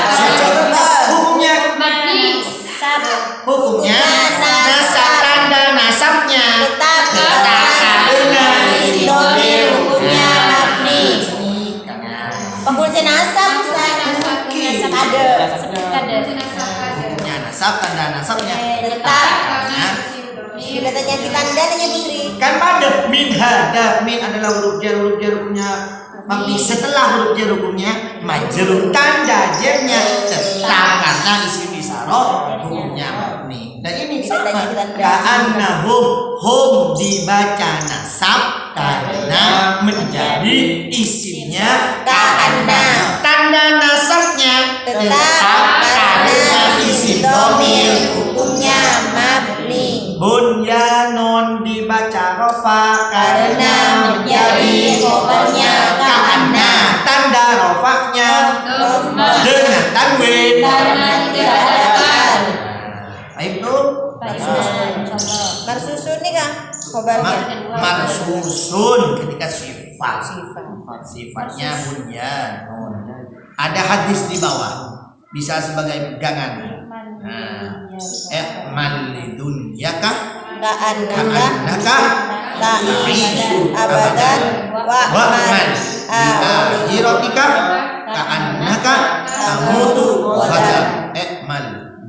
hukumnya hukumnya nasab tanda nasabnya tetap karena domir hukumnya mabni. Pengkunci nasab hukumnya nasab tanda nasabnya tetap. karena Bila tanya kita anda tanya Putri. kan pada min hada, min adalah huruf jar hukumnya mabni. Setelah huruf jar hukumnya majrur, tanda jarnya tetap karena isim isyarat hukumnya mabni. Dan ini sama ka'annahum, hum dibaca nasab karena menjadi isimnya ka'anna. Tanda nasabnya Tetap karena isim domir domir. hukumnya mabni. Bunyanun dibaca rofa karena menjadi khobarnya ka'anna. Tanda rofaknya dengan tanwin. Karena tidak ada al. Baik tuh. Marsusun nih kah khobarnya? Marsusun ketika sifatnya bunyanun. Ada hadis di bawah, bisa sebagai pegangan. Malidunyaka ka'annaka ta'ishu abadan wa'man akhiratika ka'annaka tamutu ghadan.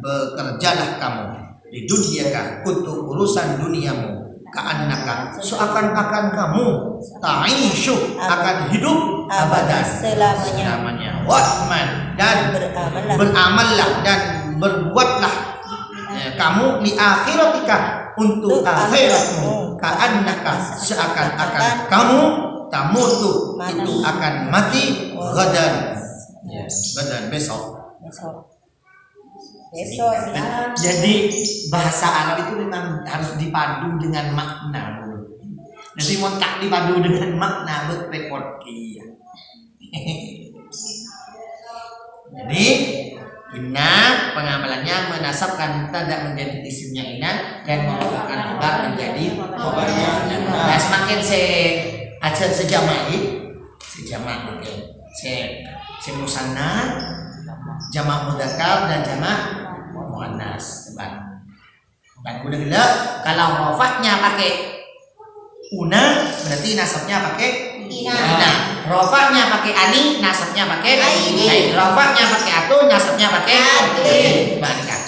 Bekerjalah kamu di dunyaka untuk urusan duniamu, ka'annaka seakan-akan kamu ta'ishu akan hidup abadan selamanya, wa'man dan beramallah dan berbuatlah kamu li akhiratika untuk akhiratmu, ka'annaka seakan-akan kamu tamutu itu akan mati gadan, gadan besok. Jadi bahasa Arab itu memang harus dipadu dengan makna. Nanti mau tak dipadu dengan makna berrepot kia. Jadi inna pengamalannya menasabkan tanda menjadi isimnya inna dan mengubahkan khobar menjadi khobarnya. Nah, semakin sejamak musanna, jamak mudzakkar dan jamak muannas. Teman. Dan udah gila kalau rofaknya pakai una berarti nasabnya pakai ina. Rofaknya pakai ani, nasabnya pakai aini. Rofaknya pakai atun, nasabnya pakai atin. Balikan.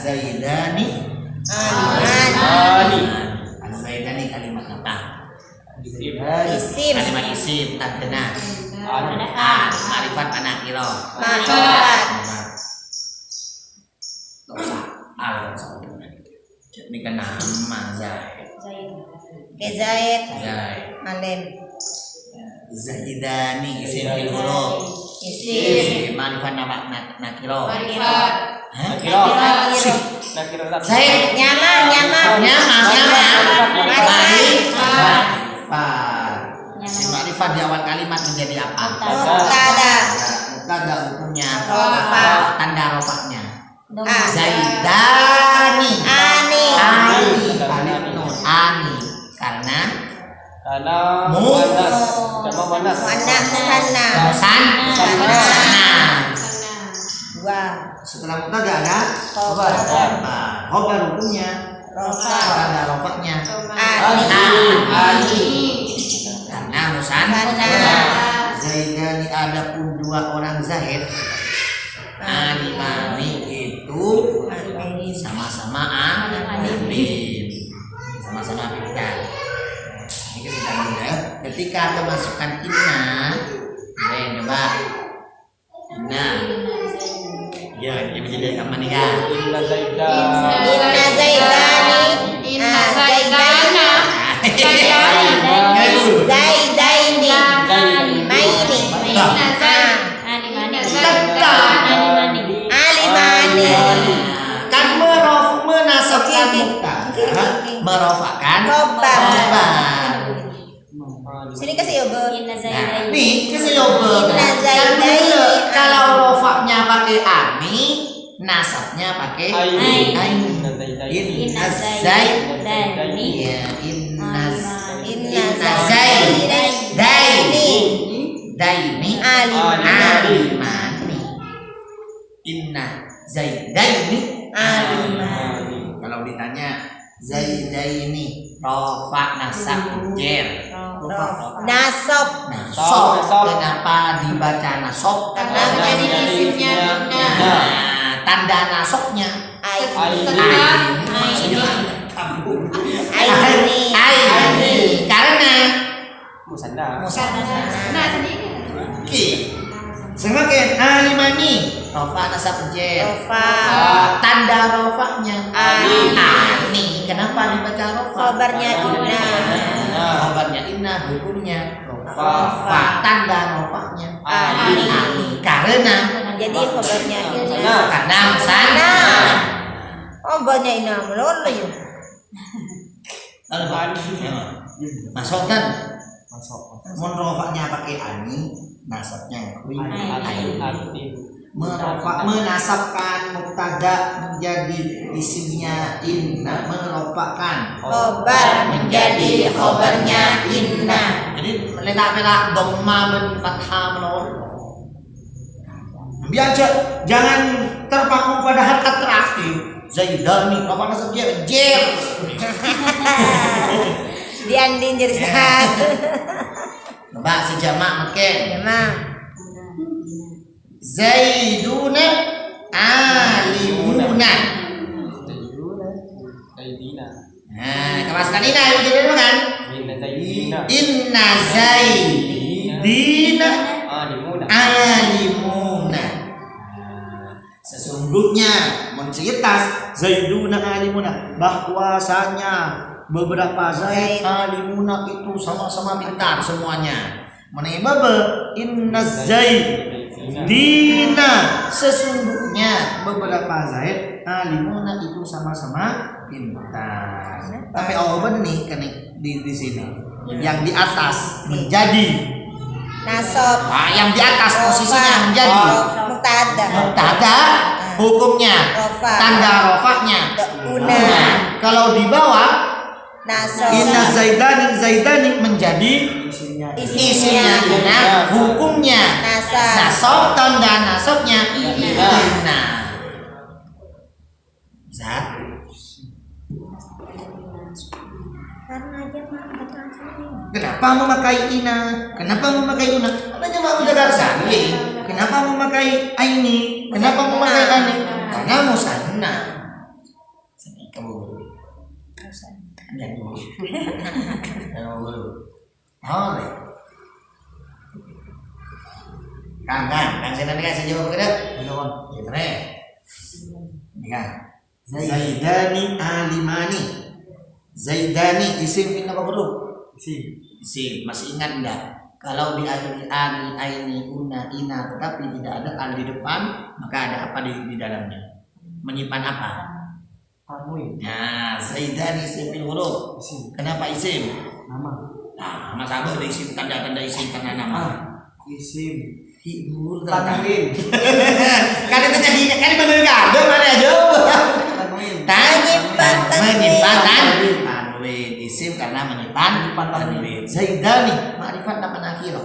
Zaidani alimani. Az-Zaidani Az-Zaidani kalimat apa? Isim. Kalimat isim tandena. Ma'rifat panakiro. Ma'rifat. Ini kan nama Zaid. Zaid. Zaid. Alim. Zaidani isim fil huruf. Isim. Ma'rifat nama nakiro. Zaid Nyama. Ma'rifat di awal kalimat menjadi apa? Mubtada hukumnya tanda rofaknya. Zaidani ani karena muannas jamak muannas musanna. Wah. Setelah mubtada ada khobar hukumnya tanda rofaknya ani karena musanna. Zaidani ada pun 2 orang Zaid. Alimani itu sama-sama alim, sama-sama pintar. Ini kita sudah ketika kemasukan inna, coba inna, ya ini menjadi apa nih kan? Inna Zaidan. Inna zaidani. Inna zaidana. Zaidani. Zaidaini. Maini. Inna zaid. Alimani. Kan menasabkan mubtada, merofakan Khobar. khobar. Sini kasih yoga. Nah, nih keseyobe. Inna zaidaini. Kalau rofaknya pakai ani, nasabnya pakai Aini. aini. Inna Zaidaini. Inna zaidani. Ya, inna zaidaini. Daini alimani. Inna zaidaini Alimani. Kalau ditanya zaidaini rofa nasab jer. Nasab. Nasab. Kenapa dibaca nasab? Karena menjadi isimnya inna. Nah, tanda nasabnya aini. Karena Musanna. Nah, sendiri. Oke. Semakin alimani rofa nasab jer. Rofa. Tanda rofanya ani. Kenapa dibaca rofa? Khobarnya inna. Khobarnya inna, hukumnya rofa. Tanda rofanya ani. Karena Jadi khobarnya inna. karena sana. Oh banyak inna melulu yuk. Masukkan. Mun rofanya pakai ani, nasabnya aini. Menasabkan mubtada menjadi isimnya inna, merofakkan Khobar menjadi khobarnya inna. jadi letak dhamma ben fathah menurut biar jangan terpaku pada harkat terakhir zaidani apa nasab jer Diandin jadi satu. coba sejamak makin Memang. zaiduna alimuna Zaidina. nah kemasukan ina yang jadi kan Inna Zaidina. inna zaidina Alimuna. alimuna. Sesungguhnya menciritas zaiduna alimuna bahwasanya beberapa zaid alimuna itu sama-sama pintar semuanya. Mengenai bebe inna zaidina sesungguhnya beberapa zaid alimuna itu sama-sama pintar. Tapi Allah nih kena di sini. Yang di atas menjadi Nasab. yang di atas posisinya menjadi Mubtada. mubtada hukumnya Rofa. tanda rofaknya Una. kalau di bawah Nasab. inna zaidani menjadi isimnya inna hukumnya Nasab. nasab tanda nasabnya inna bisa Karena aja mah kata sini. kenapa memakai ina kenapa memakai una karena mau jaga sani kenapa memakai aini kenapa memakai ani karena musanna kamu boleh kang senang kan saya jawab kita ya keren ini kan zaidani alimani zaidani isim fin apa dulu isim masih ingat enggak kalau diakhiri ani aini una ina tetapi tidak ada al di depan maka ada apa di dalamnya menyimpan apa nah zaidani isim fil huruf kenapa isim nah masa abah ada isim tanda-tanda isim karena nama Isim. fi'il Tanwin. kan itu jadi kan bener kado mana aja menyimpan tanwin isim karena menyimpan tanwin zaidani ma'rifat nama nakiro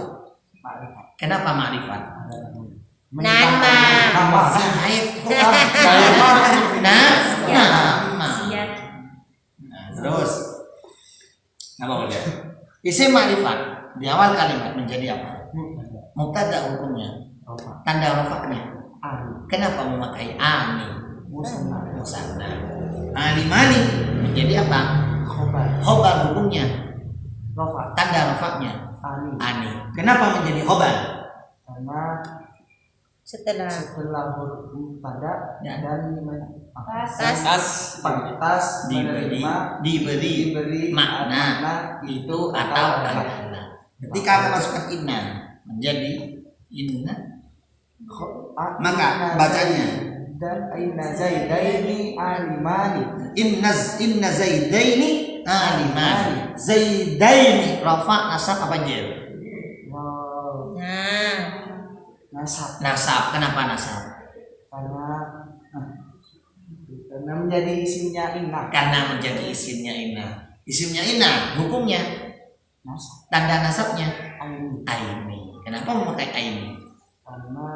kenapa ma'rifat Nama. Zaid nama terus apa boleh isim ma'rifat di awal kalimat menjadi apa mubtada hukumnya tanda rofaknya kenapa memakai ani musanna alimani menjadi apa khobar hukumnya tanda rofaknya Ani. Kenapa menjadi khobar? Karena Setelah setelah huruf pada Ya. dan Tas diberi makna itu atau adalah. Ketika aku masukkan inna menjadi inna, maka bacanya dan inna zaidaini alimani. inna zaidaini alimani. Zaidaini rafa nasab apa jer? Wow. nah Nasab Nasab. Kenapa nasab? karena menjadi isimnya inna. Karena menjadi isimnya inna. Isimnya inna hukumnya Nasab tanda nasabnya aini aini. Kenapa memakai aini? karena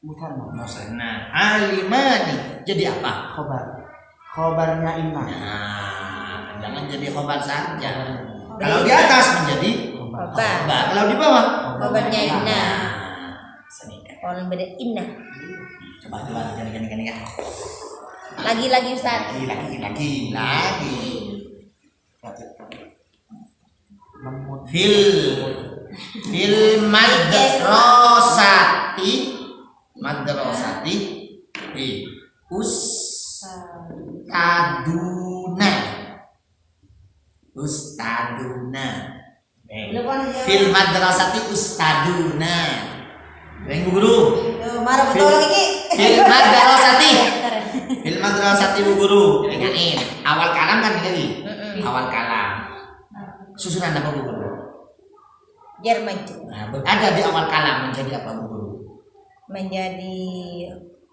mutanna Musanna alimani. Jadi apa? khobarnya inna. Nah, jangan jadi khobar saja. Kalau di atas menjadi khobar. khobar. Kalau di bawah Khobarnya inna. Nah, senikan. Kalau beda inna. Coba gani. Lagi Ustaz. Lagi. Lemut Fil madrasati ustaduna. Fil madrasati ustaduna. Yang bu guru. Marah betul lagi. Fil madrasati. Fil madrasati bu guru. Ingatin. Awal kalam kan lagi. Awal kalam. Susunan apa bu guru? Jar majrur. Nah, ada di awal kalam menjadi apa bu guru? Menjadi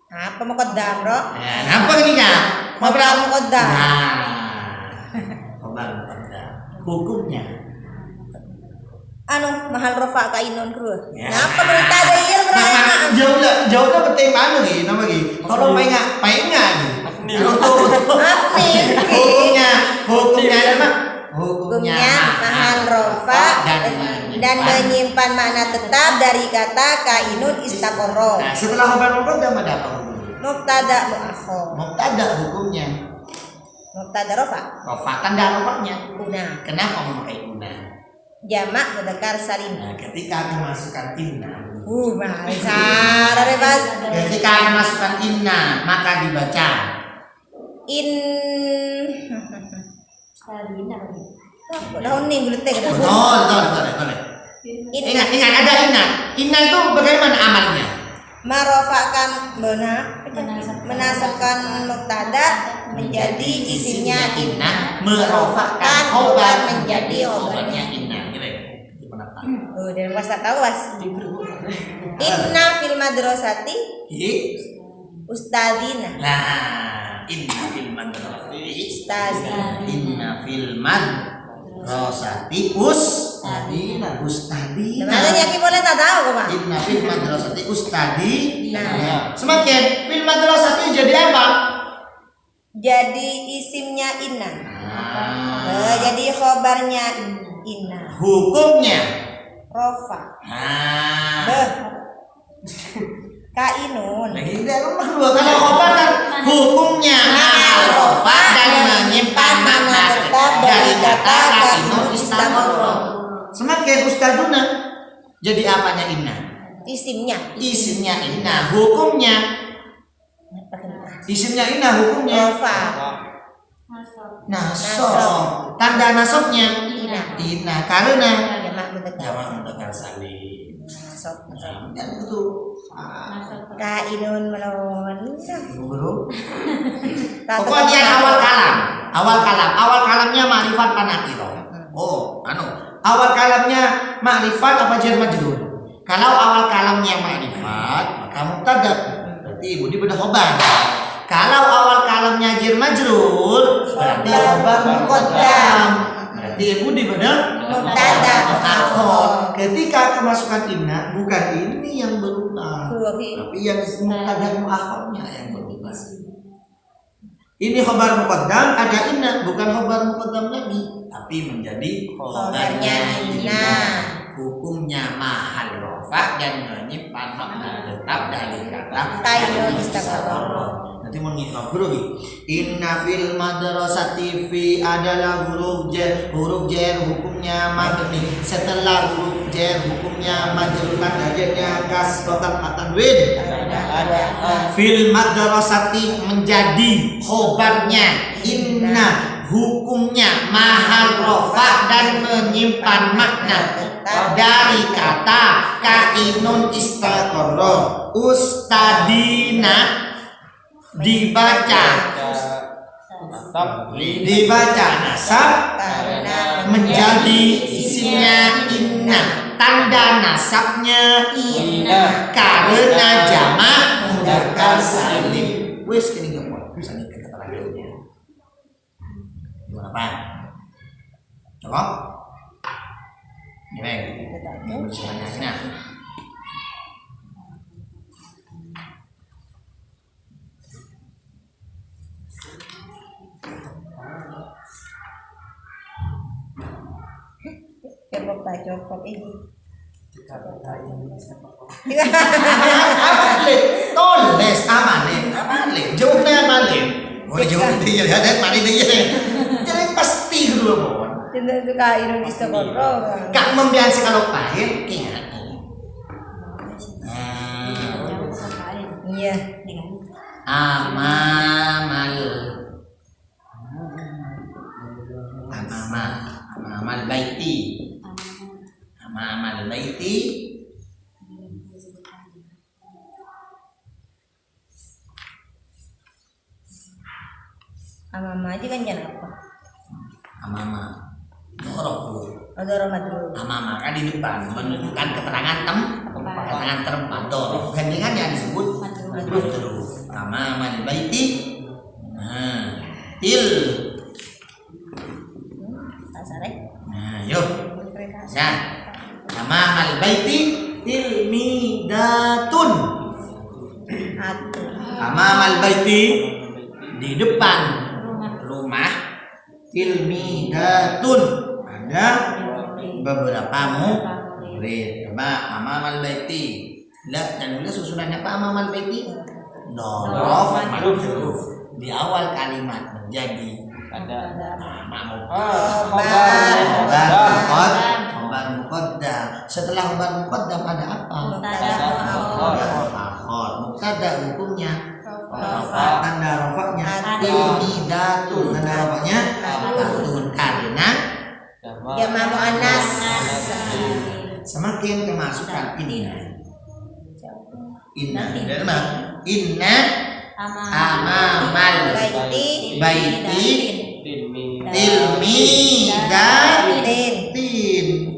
apa muqaddam, Bro? Nah, apa ini kak? Khobar muqaddam. Nah, khobar muqaddam. Hukumnya. Mahal rofa kainun kru. Ya. Kenapa berita ada iya berapa? Jauhnya penting mana nih? Nama lagi. Kalau painga gitu. Hukumnya apa? Hukumnya mahal rofa dan menyimpan makna tetap dari kata kainun istaqorro. Nah, setelah khobar muqaddam ada apa? Mubtada muakhir. Mubtada hukumnya. Mubtada rofa. Rofa tanda rofanya. Una. Kenapa memakai una? Jamak mudzakkar salim. Nah, ketika kemasukan inna. Besar bebas. Ketika kemasukan inna maka dibaca In Daun nih guletek. Betul. Ingat ada inna. Inna itu bagaimana amalnya? Merofakan menasabkan mubtada menjadi isimnya inna, merofakan khobar menjadi khobarnya inna. Dan was tak tahu was. Inna fil madrasati ustadina. Nah, inna fil madrasati Ustadina. Inna fil madrasati ustadina. Namanya Ki boleh tak tahu kok, Pak? Inna fil madrasati ustadina. Nah. Semakin fil madrasati jadi apa? Jadi isimnya inna. Nah. Jadi khobarnya inna. Hukumnya Rofa. nah Kainun. lagi dalam dua kalau khobar kan hukumnya rofa dan menyimpan makna tetap dari kata kainun istaqorro. Semakin ustaduna jadi apanya inna? Isimnya inna. Hukumnya isimnya inna hukumnya Rofa. nasab. Tanda nasabnya inna karena Jamak mudzakkar salim. Dan itu Kainun melawan. guru. Pokoknya awal kalamnya ma'rifat panakiro. Awal kalamnya ma'rifat apa jar majrur? Kalau awal kalamnya ma'rifat maka mubtada. Berarti ibu di bedah khobar. Kalau awal kalamnya jar majrur berarti khobar muqaddam. Berarti ibu di bedah Mubtada muakhir. Ketika kemasukan inna bukan ini yang berubah, tapi yang mubtada muakhirnya yang berubah. Ini khobar muqaddam ada inna, bukan khobar muqaddam lagi, tapi menjadi khobarnya inna. Hukumnya mahal rofa dan menyimpan makna tetap dari kata kainun istaqorro. Nanti mau ngikap dulu lagi. Inna fil madrasati fi adalah huruf jar hukumnya mabni. Setelah huruf jar hukumnya majrur tanda jarnya kasrotan tanwin. Fil madrasati menjadi khobarnya inna, hukumnya mahal rofa dan menyimpan makna dari kata kainun istaqarra. Ustadina dibaca nasab menjadi isimnya inna, tanda nasabnya inna karena jamak mudzakkar salim. Wes kini gak bisa nih keterangannya. Gimana Pak? Coba. Ini berselanjutnya. Cukup ini. Toles amane, jawabnya amane. Oh jawab dia ada mari dia. Jadi pasti dulu mohon. Tidak suka Indonesia kontrol. Kak membiasa kalau pahit ingat. Iya. Amamal baiti. Amamal baiti Amama aja kan jangan apa? amama doroh Adoro madru. amama kan di depan menunjukkan keterangan tempat doroh gandengannya disebut madru. Amamal baiti til yuk ya amamal baiti tilmidatun. Amamal baiti di depan rumah tilmidatun ada beberapa murid. Coba amamal baiti lihat dan lihat susunannya apa amamal baiti dorof majrur di awal kalimat menjadi khobar muqaddam. Setelah khobar muqaddam ada apa? Mubtada hukumnya tanda rofaknya tilmidatun, tanda rofaknya tatun karena jamak muannas. semakin kemasukan inna amamal baiti tilmidatin.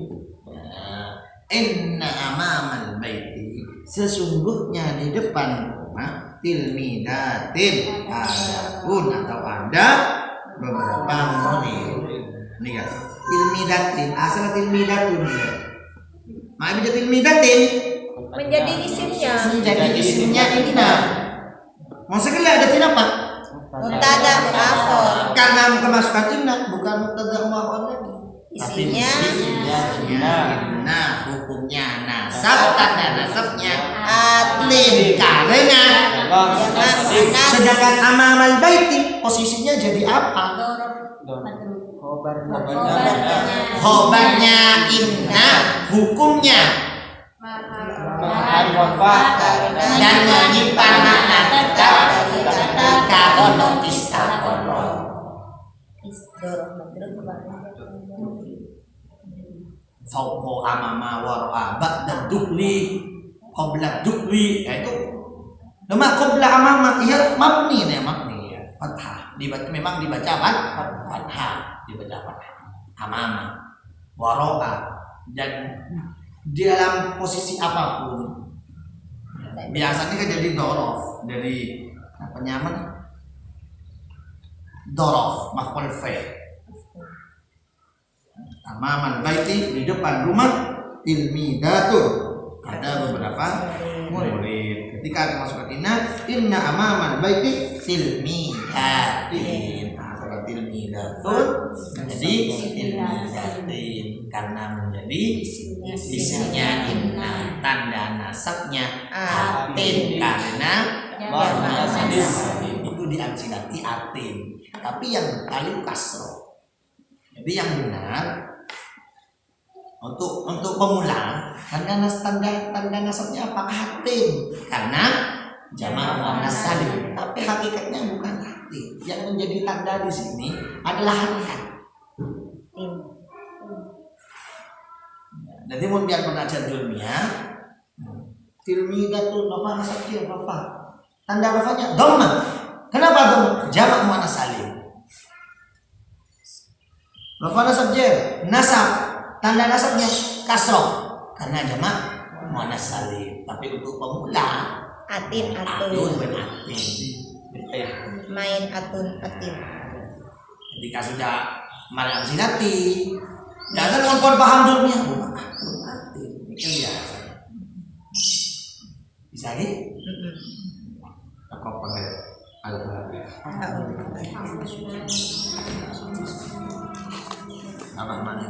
Inna amamal baiti sesungguhnya di depan rumah tilmidatin ada beberapa murid. Nih guys, tilmidatin asal tilmidatun ya. Ma'abida tilmidatin Menjadi isimnya. inna. Maksudnya ada tidak Pak? Mubtada muakhar. Karena kemasukan inna bukan mubtada muakhar lagi. Isinya inna hukumnya nasab, tanda nasabnya atin karena sedangkan amamal baiti posisinya jadi apa? Khobarnya inna, hukumnya dan menyimpan makna tetap kainun istaqarra. Fauqa amama wara'a ba'da dukli qabla dukli, yaitu nama qabla amama ya mabni ya fathah memang dibaca fathah amama wara'a dan di dalam posisi apapun biasanya kan jadi dorof dari apa nyaman dorof maf'ul fa'il. Amamal baiti di depan rumah tilmidatun ada beberapa murid. Ketika kemasukan inna amamal baiti tilmidatin. Kalau tilmidatun menjadi tilmidatin karena menjadi isinya inna, tanda nasabnya atin karena dengan silati atin. Tapi yang benar itu kasro. Jadi yang benar untuk pemula tanda nasabnya apa? Atin. Karena jamak muannas salim. Tapi hakikatnya bukan atin. Yang menjadi tanda di sini adalah harikat. Jadi mau biar pengajar ilmiah, tilmidatun rafa nasabnya rafa. Tanda rafanya dhamma. Kenapa dhamma? Jamak muannas salim. Rafa nasab jar, nasab. Tanda nasabnya kasroh karena jamak muannas salim. Tapi untuk pemula Atin atun atun. benatin. Main atun atin. Ketika sudah malam silati, jangan ngomong paham dulunya. Itu biasa. Bisa nih? Aku pakai Al-Fatihah. Apa mana?